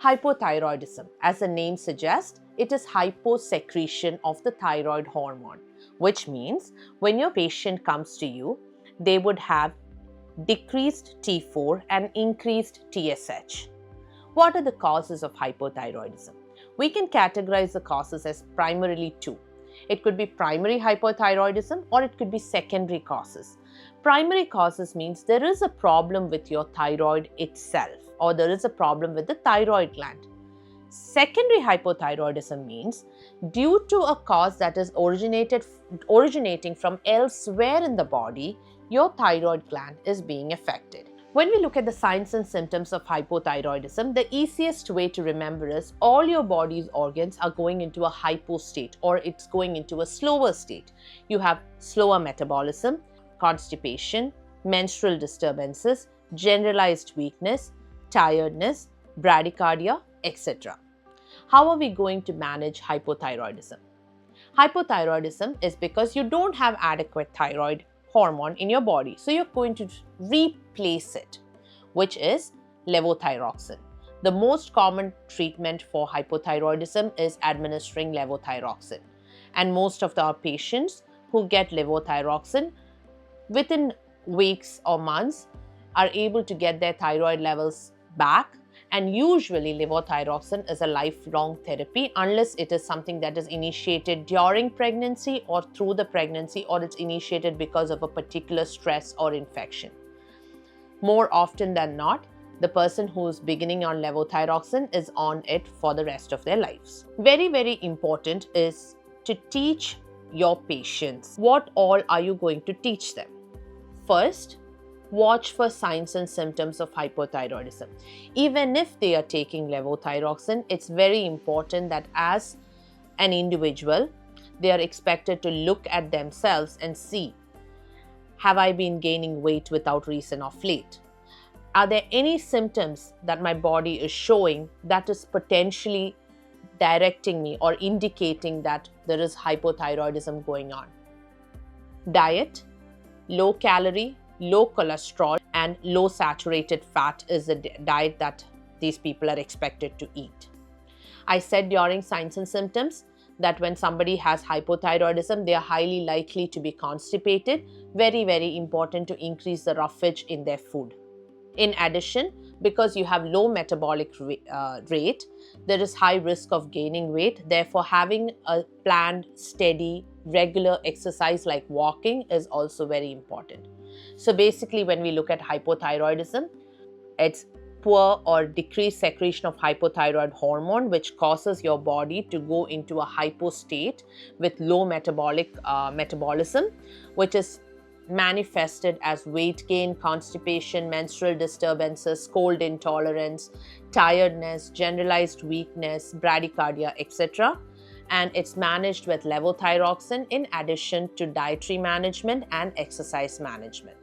Hypothyroidism, as the name suggests, it is hyposecretion of the thyroid hormone, which means when your patient comes to you, they would have decreased T4 and increased TSH. What are the causes of hypothyroidism? We can categorize the causes as primarily two. It could be primary hypothyroidism or it could be secondary causes. Primary causes means there is a problem with your thyroid itself or there is a problem with the thyroid gland. Secondary hypothyroidism means due to a cause that is originating from elsewhere in the body, your thyroid gland is being affected. When we look at the signs and symptoms of hypothyroidism, the easiest way to remember is all your body's organs are going into a hypo state or it's going into a slower state. You have slower metabolism, constipation, menstrual disturbances, generalized weakness, tiredness, bradycardia, etc. How are we going to manage hypothyroidism? Hypothyroidism is because you don't have adequate thyroid hormone in your body. So you're going to replace it, which is levothyroxine. The most common treatment for hypothyroidism is administering levothyroxine. And most of our patients who get levothyroxine within weeks or months are able to get their thyroid levels back. And usually levothyroxine is a lifelong therapy unless it is something that is initiated during pregnancy or through the pregnancy or it's initiated because of a particular stress or infection. More often than not, the person who is beginning on levothyroxine is on it for the rest of their lives. Very, very important is to teach your patients. What all are you going to teach them? First, watch for signs and symptoms of hypothyroidism. Even if they are taking levothyroxine, it's very important that as an individual, they are expected to look at themselves and see, have I been gaining weight without reason of late? Are there any symptoms that my body is showing that is potentially directing me or indicating that there is hypothyroidism going on? Diet, low calorie, low cholesterol and low saturated fat is the diet that these people are expected to eat. I said during signs and symptoms that when somebody has hypothyroidism, they are highly likely to be constipated. Very, very important to increase the roughage in their food. In addition, because you have low metabolic rate, there is high risk of gaining weight. Therefore, having a planned, steady, regular exercise like walking is also very important. So basically, when we look at hypothyroidism, it's poor or decreased secretion of hypothyroid hormone, which causes your body to go into a hypo state with low metabolism, which is manifested as weight gain, constipation, menstrual disturbances, cold intolerance, tiredness, generalized weakness, bradycardia, etc. And it's managed with levothyroxine in addition to dietary management and exercise management.